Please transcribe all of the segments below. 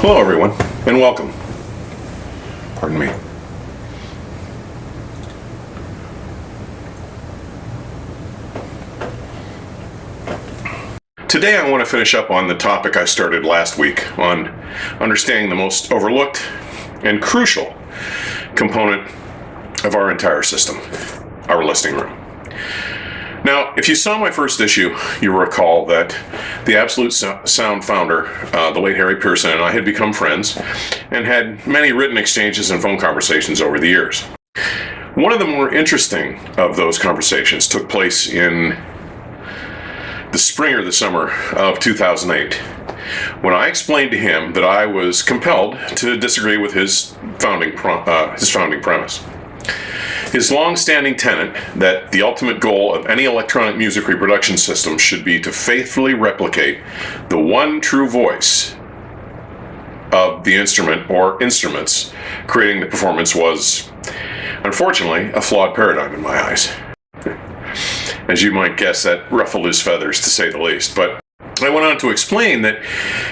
Hello everyone, and welcome. Pardon me. Today I want to finish up on the topic I started last week on understanding the most overlooked and crucial component of our entire system, our listening room. Now, if you saw my first issue, you'll recall that the Absolute Sound founder, the late Harry Pearson, and I had become friends and had many written exchanges and phone conversations over the years. One of the more interesting of those conversations took place in the spring or the summer of 2008, when I explained to him that I was compelled to disagree with his founding premise. His long-standing tenet that the ultimate goal of any electronic music reproduction system should be to faithfully replicate the one true voice of the instrument or instruments creating the performance was, unfortunately, a flawed paradigm in my eyes. As you might guess, that ruffled his feathers, to say the least. But I went on to explain that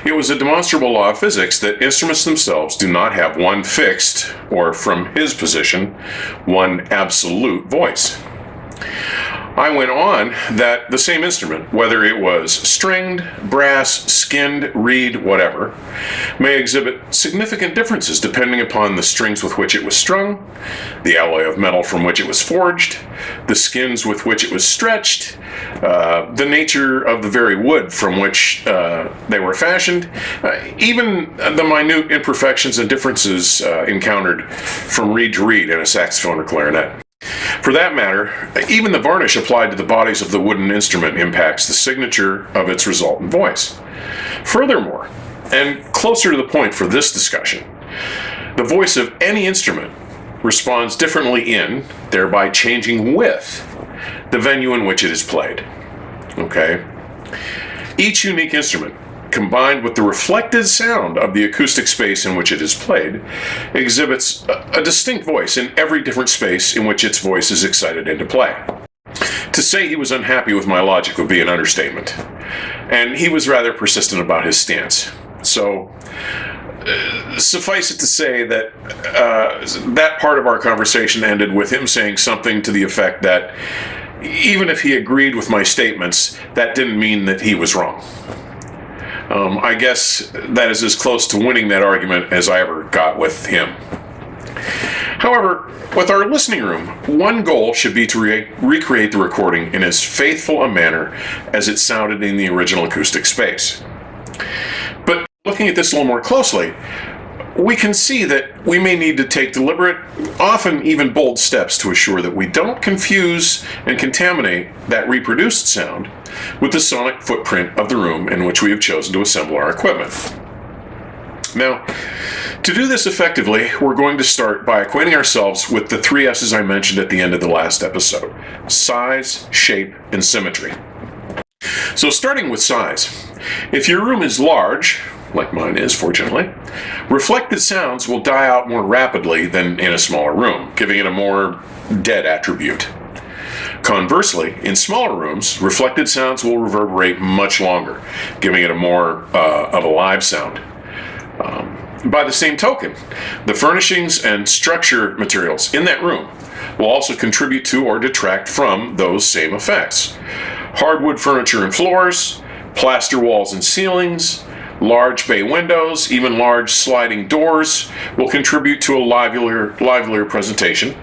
it was a demonstrable law of physics that instruments themselves do not have one fixed, or from his position, one absolute voice. I went on that the same instrument, whether it was stringed, brass, skinned, reed, whatever, may exhibit significant differences depending upon the strings with which it was strung, the alloy of metal from which it was forged, the skins with which it was stretched, the nature of the very wood from which they were fashioned, even the minute imperfections and differences encountered from reed to reed in a saxophone or clarinet. For that matter, even the varnish applied to the bodies of the wooden instrument impacts the signature of its resultant voice. Furthermore, and closer to the point for this discussion, the voice of any instrument responds differently in, thereby changing with, the venue in which it is played. Okay? Each unique instrument, combined with the reflected sound of the acoustic space in which it is played, exhibits a distinct voice in every different space in which its voice is excited into play. To say he was unhappy with my logic would be an understatement, and he was rather persistent about his stance. So, suffice it to say that that part of our conversation ended with him saying something to the effect that even if he agreed with my statements, that didn't mean that he was wrong. I guess that is as close to winning that argument as I ever got with him. However, with our listening room, one goal should be to recreate the recording in as faithful a manner as it sounded in the original acoustic space. But looking at this a little more closely, we can see that we may need to take deliberate, often even bold steps to assure that we don't confuse and contaminate that reproduced sound with the sonic footprint of the room in which we have chosen to assemble our equipment. Now, to do this effectively, we're going to start by acquainting ourselves with the 3 S's I mentioned at the end of the last episode: size, shape, and symmetry. So starting with size, if your room is large, like mine is, fortunately, reflected sounds will die out more rapidly than in a smaller room, giving it a more dead attribute. Conversely, in smaller rooms, reflected sounds will reverberate much longer, giving it a more of a live sound. By the same token, the furnishings and structure materials in that room will also contribute to or detract from those same effects. Hardwood furniture and floors, plaster walls and ceilings, large bay windows, even large sliding doors will contribute to a livelier presentation,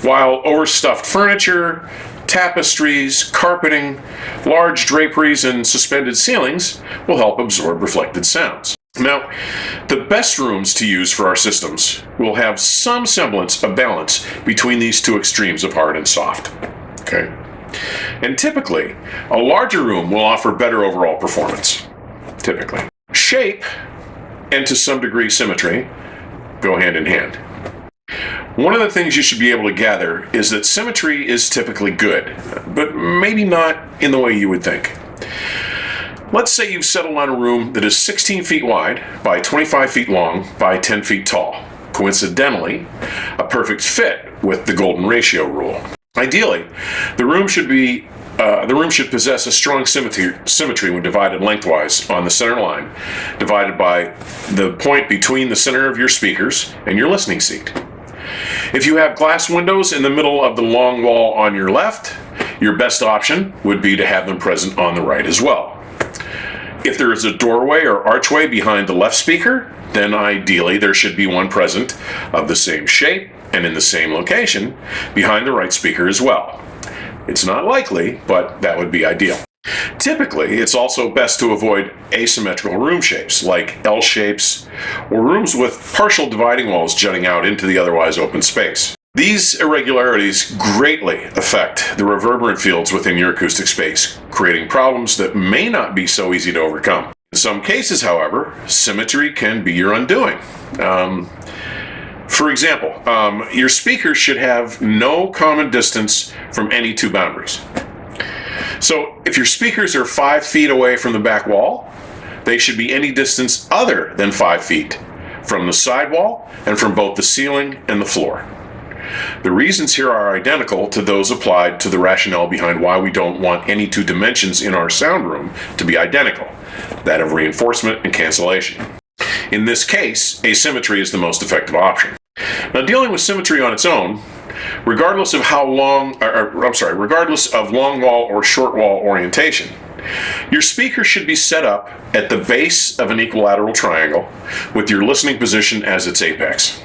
while overstuffed furniture, tapestries, carpeting, large draperies, and suspended ceilings will help absorb reflected sounds. Now, the best rooms to use for our systems will have some semblance of balance between these two extremes of hard and soft. Okay? And typically, a larger room will offer better overall performance. Typically. Shape, and to some degree symmetry, go hand in hand. One of the things you should be able to gather is that symmetry is typically good, but maybe not in the way you would think. Let's say you've settled on a room that is 16 feet wide by 25 feet long by 10 feet tall. Coincidentally, a perfect fit with the golden ratio rule. Ideally, the room should be the room should possess a strong symmetry when divided lengthwise on the center line, divided by the point between the center of your speakers and your listening seat. If you have glass windows in the middle of the long wall on your left, your best option would be to have them present on the right as well. If there is a doorway or archway behind the left speaker, then ideally there should be one present of the same shape and in the same location behind the right speaker as well. It's not likely, but that would be ideal. Typically, it's also best to avoid asymmetrical room shapes, like L shapes, or rooms with partial dividing walls jutting out into the otherwise open space. These irregularities greatly affect the reverberant fields within your acoustic space, creating problems that may not be so easy to overcome. In some cases, however, symmetry can be your undoing. For example, your speakers should have no common distance from any two boundaries. So if your speakers are 5 feet away from the back wall, they should be any distance other than 5 feet from the side wall and from both the ceiling and the floor. The reasons here are identical to those applied to the rationale behind why we don't want any two dimensions in our sound room to be identical, that of reinforcement and cancellation. In this case, asymmetry is the most effective option. Now, dealing with symmetry on its own, regardless of long wall or short wall orientation, your speaker should be set up at the base of an equilateral triangle with your listening position as its apex.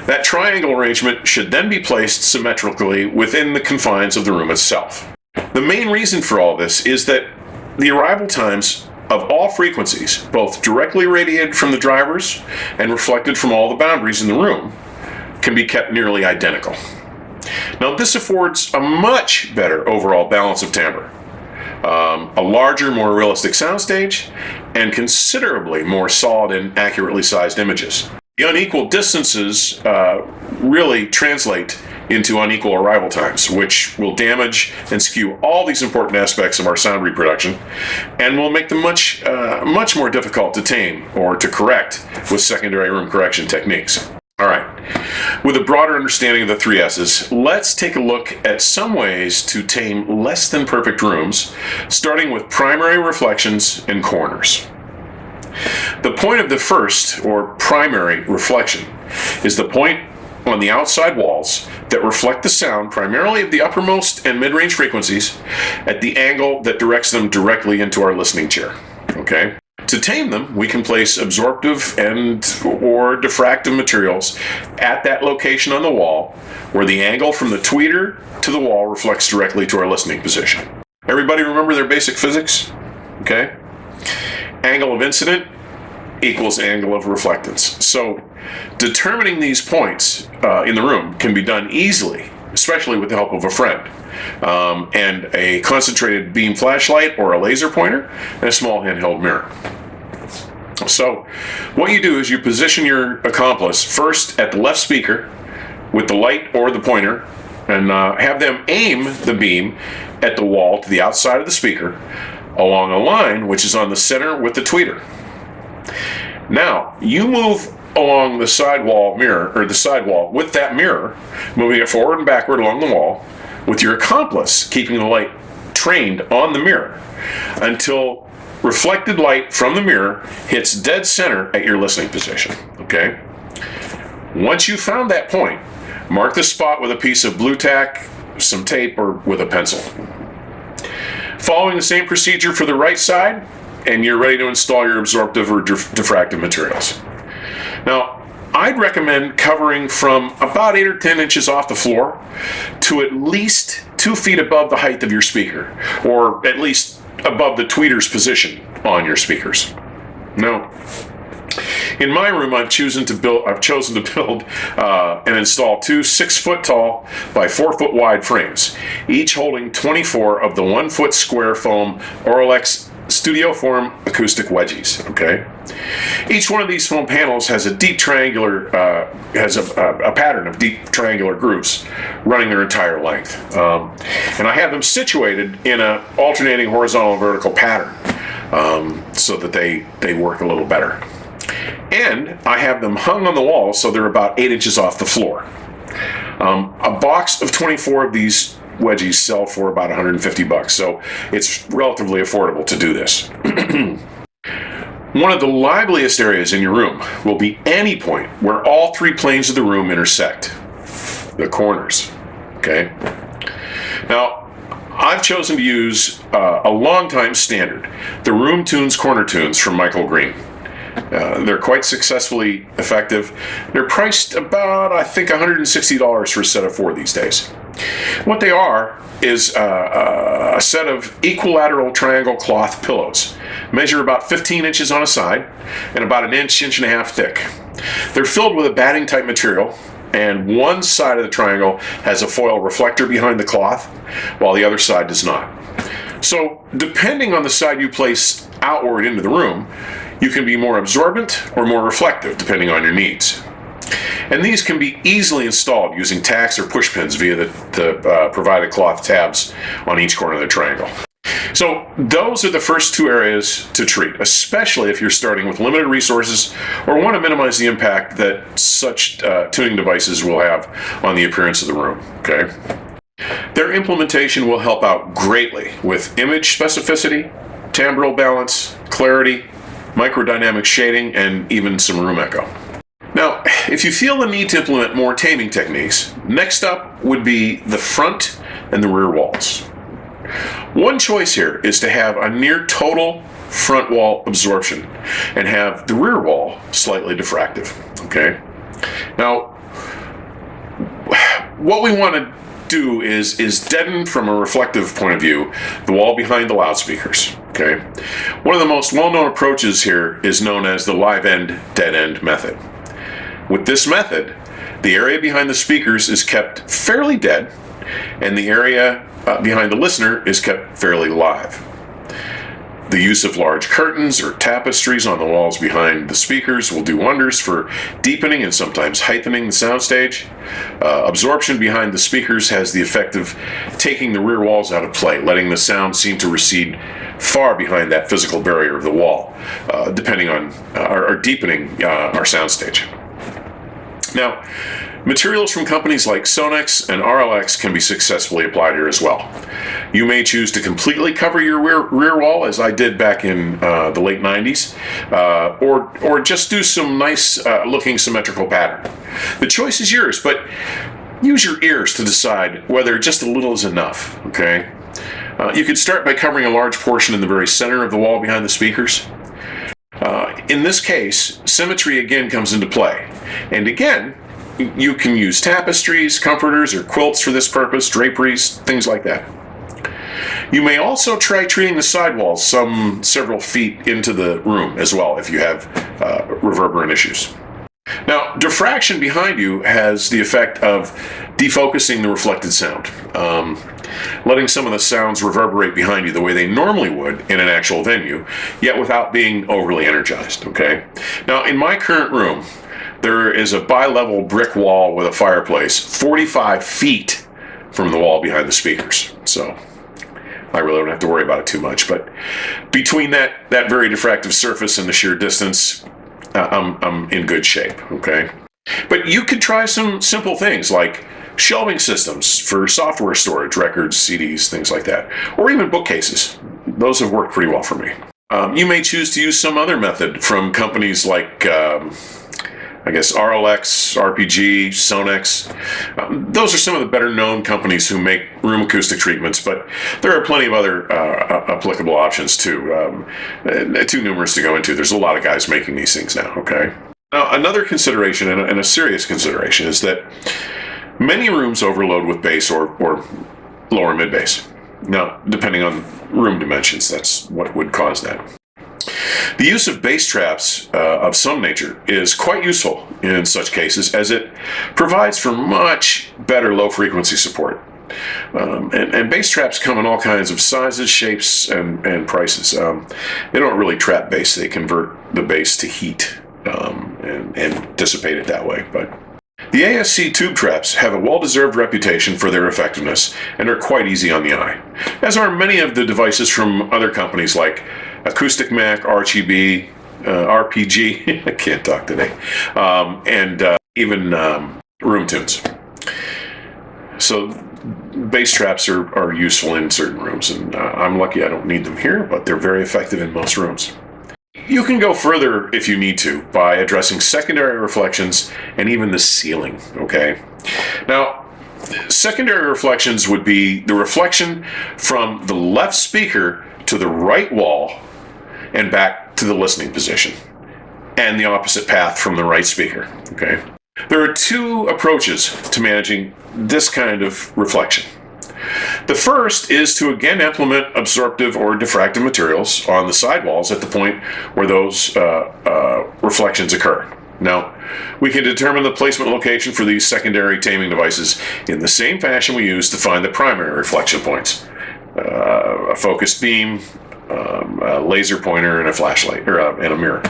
That triangle arrangement should then be placed symmetrically within the confines of the room itself. The main reason for all this is that the arrival times of all frequencies, both directly radiated from the drivers and reflected from all the boundaries in the room, can be kept nearly identical. Now, this affords a much better overall balance of timbre, a larger, more realistic soundstage, and considerably more solid and accurately sized images. The unequal distances really translate into unequal arrival times, which will damage and skew all these important aspects of our sound reproduction and will make them much more difficult to tame or to correct with secondary room correction techniques. All right, with a broader understanding of the 3 S's, let's take a look at some ways to tame less than perfect rooms, starting with primary reflections and corners. The point of the first, or primary reflection, is the point on the outside walls that reflect the sound primarily of the uppermost and mid-range frequencies at the angle that directs them directly into our listening chair. Okay? To tame them, we can place absorptive and or diffractive materials at that location on the wall where the angle from the tweeter to the wall reflects directly to our listening position. Everybody remember their basic physics? Okay? Angle of incident equals angle of reflectance. So determining these points in the room can be done easily, especially with the help of a friend, and a concentrated beam flashlight or a laser pointer and a small handheld mirror. So what you do is you position your accomplice first at the left speaker with the light or the pointer and have them aim the beam at the wall to the outside of the speaker along a line which is on the center with the tweeter. Now, you move along the sidewall mirror, or the sidewall with that mirror, moving it forward and backward along the wall, with your accomplice keeping the light trained on the mirror until reflected light from the mirror hits dead center at your listening position. Okay? Once you've found that point, mark the spot with a piece of blue tack, some tape, or with a pencil. Following the same procedure for the right side, and you're ready to install your absorptive or diffractive materials. Now, I'd recommend covering from about 8 or 10 inches off the floor to at least 2 feet above the height of your speaker, or at least above the tweeter's position on your speakers. Now, in my room, I've chosen to build and install 2 6-foot tall by 4-foot wide frames, each holding 24 of the 1-foot square foam Oralex Studio Form acoustic wedgies. Okay, each one of these foam panels has a deep triangular, a pattern of deep triangular grooves running their entire length, and I have them situated in an alternating horizontal and vertical pattern so that they work a little better. And I have them hung on the wall so they're about 8 inches off the floor. A box of 24 of these wedgies sell for about $150, so it's relatively affordable to do this. One of the liveliest areas in your room will be any point where all three planes of the room intersect, the corners. Okay? Now, I've chosen to use a long-time standard, the Room Tunes Corner Tunes from Michael Green. They're quite successfully effective. They're priced about, I think, $160 for a set of 4 these days. What they are is a set of equilateral triangle cloth pillows. Measure about 15 inches on a side and about an inch, inch and a half thick. They're filled with a batting type material, and one side of the triangle has a foil reflector behind the cloth, while the other side does not. So, depending on the side you place outward into the room, you can be more absorbent or more reflective, depending on your needs. And these can be easily installed using tacks or push pins via the provided cloth tabs on each corner of the triangle. So those are the first 2 areas to treat, especially if you're starting with limited resources or want to minimize the impact that such tuning devices will have on the appearance of the room. Okay? Their implementation will help out greatly with image specificity, timbral balance, clarity, microdynamic shading, and even some room echo. Now, if you feel the need to implement more taming techniques, next up would be the front and the rear walls. One choice here is to have a near total front wall absorption and have the rear wall slightly diffractive. Okay? Now, what we want to do is deaden from a reflective point of view the wall behind the loudspeakers. Okay? One of the most well-known approaches here is known as the live end dead end method. With this method, the area behind the speakers is kept fairly dead, and the area behind the listener is kept fairly live. The use of large curtains or tapestries on the walls behind the speakers will do wonders for deepening and sometimes heightening the soundstage. Absorption behind the speakers has the effect of taking the rear walls out of play, letting the sound seem to recede far behind that physical barrier of the wall, depending on or deepening our soundstage. Now, materials from companies like Sonex and RLX can be successfully applied here as well. You may choose to completely cover your rear wall, as I did back in the late 90s, or just do some nice looking symmetrical pattern. The choice is yours, but use your ears to decide whether just a little is enough, okay? You could start by covering a large portion in the very center of the wall behind the speakers. In this case, symmetry again comes into play. And again, you can use tapestries, comforters, or quilts for this purpose, draperies, things like that. You may also try treating the sidewalls several feet into the room as well if you have reverberant issues. Now, diffraction behind you has the effect of defocusing the reflected sound, letting some of the sounds reverberate behind you the way they normally would in an actual venue, yet without being overly energized, okay? Now, in my current room, there is a bi-level brick wall with a fireplace 45 feet from the wall behind the speakers, so I really don't have to worry about it too much. But between that very diffractive surface and the sheer distance, I'm in good shape, okay? But you could try some simple things like shelving systems for software storage, records, CDs, things like that, or even bookcases. Those have worked pretty well for me. You may choose to use some other method from companies like I guess RLX, RPG, Sonex. Those are some of the better known companies who make room acoustic treatments, but there are plenty of other applicable options too. Too numerous to go into. There's a lot of guys making these things now, okay? Now, another consideration, and a serious consideration, is that many rooms overload with bass or lower mid-bass. Now, depending on room dimensions, that's what would cause that. The use of bass traps of some nature is quite useful in such cases, as it provides for much better low-frequency support. And bass traps come in all kinds of sizes, shapes, and prices. They don't really trap bass, they convert the bass to heat and dissipate it that way. But the ASC tube traps have a well-deserved reputation for their effectiveness and are quite easy on the eye, as are many of the devices from other companies like Acoustic Mac, RGB, RPG, I can't talk today, and even Room Tunes. So bass traps are useful in certain rooms, and I'm lucky I don't need them here, but they're very effective in most rooms. You can go further if you need to by addressing secondary reflections and even the ceiling, okay? Now, secondary reflections would be the reflection from the left speaker to the right wall and back to the listening position, and the opposite path from the right speaker, okay? There are two approaches to managing this kind of reflection. The first is to again implement absorptive or diffractive materials on the sidewalls at the point where those reflections occur. Now, we can determine the placement location for these secondary taming devices in the same fashion we use to find the primary reflection points. A focused beam, a laser pointer, and a flashlight, or and a mirror.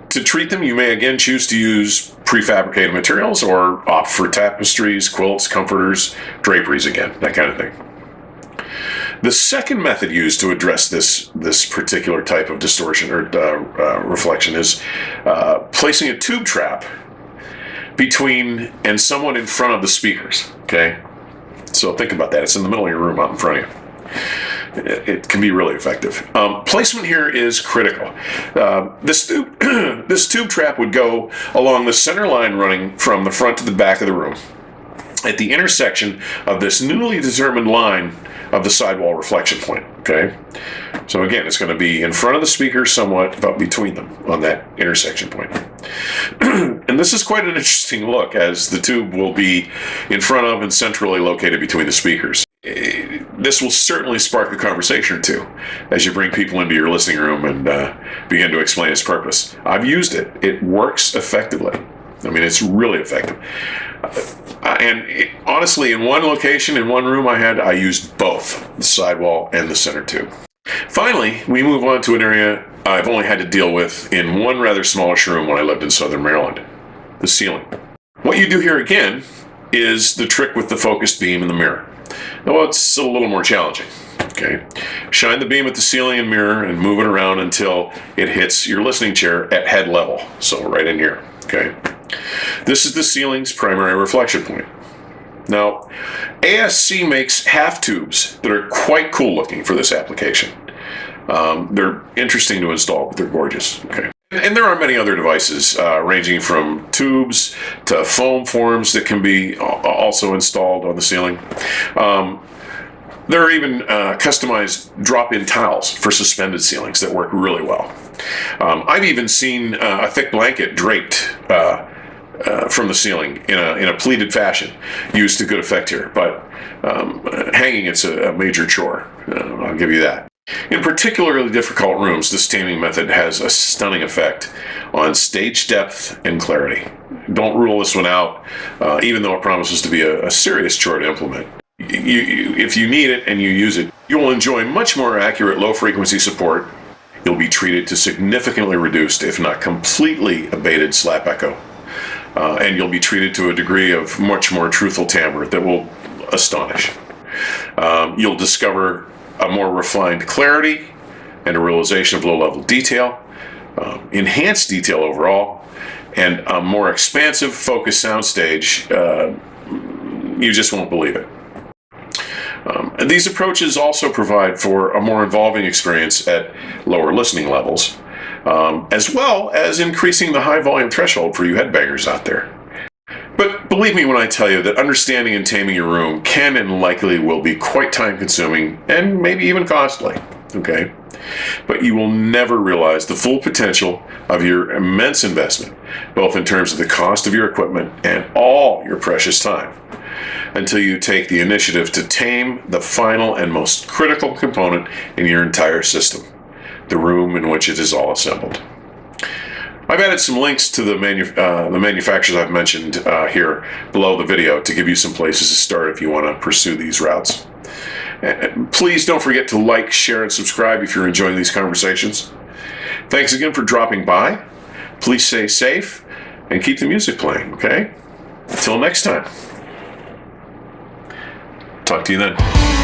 To treat them, you may again choose to use prefabricated materials or opt for tapestries, quilts, comforters, draperies again, that kind of thing. The second method used to address this particular type of distortion or reflection is placing a tube trap between and somewhat in front of the speakers, okay? So think about that. It's in the middle of your room out in front of you. It can be really effective. Placement here is critical. This tube trap would go along the center line running from the front to the back of the room at the intersection of this newly determined line of the sidewall reflection point, okay? So again, it's going to be in front of the speaker somewhat, but between them on that intersection point. And this is quite an interesting look, as the tube will be in front of and centrally located between the speakers. This will certainly spark a conversation or two as you bring people into your listening room and begin to explain its purpose. I've used it. It works effectively. I mean, it's really effective. Honestly, in one location, in one room I used both the sidewall and the center tube. Finally, we move on to an area I've only had to deal with in one rather smallish room when I lived in Southern Maryland, the ceiling. What you do here again is the trick with the focused beam and the mirror. Well, it's a little more challenging, okay? Shine the beam at the ceiling and mirror and move it around until it hits your listening chair at head level, so right in here, okay? This is the ceiling's primary reflection point. Now, ASC makes half tubes that are quite cool looking for this application. They're interesting to install, but they're gorgeous, okay? And there are many other devices, ranging from tubes to foam forms that can be also installed on the ceiling. There are even customized drop-in tiles for suspended ceilings that work really well. I've even seen a thick blanket draped from the ceiling in a pleated fashion, used to good effect here. But hanging, it's a major chore. I'll give you that. In particularly difficult rooms, this taming method has a stunning effect on stage depth and clarity. Don't rule this one out, even though it promises to be a serious chore to implement. If you need it and you use it, you will enjoy much more accurate low-frequency support. You'll be treated to significantly reduced, if not completely abated, slap echo. And you'll be treated to a degree of much more truthful timbre that will astonish. You'll discover a more refined clarity and a realization of low-level detail, enhanced detail overall, and a more expansive, focused soundstage. You just won't believe it. These approaches also provide for a more involving experience at lower listening levels, as well as increasing the high-volume threshold for you headbangers out there. But believe me when I tell you that understanding and taming your room can and likely will be quite time-consuming and maybe even costly, okay? But you will never realize the full potential of your immense investment, both in terms of the cost of your equipment and all your precious time, until you take the initiative to tame the final and most critical component in your entire system, the room in which it is all assembled. I've added some links to the manufacturers I've mentioned here below the video to give you some places to start if you want to pursue these routes. Please don't forget to like, share, and subscribe if you're enjoying these conversations. Thanks again for dropping by. Please stay safe and keep the music playing, okay? Until next time. Talk to you then.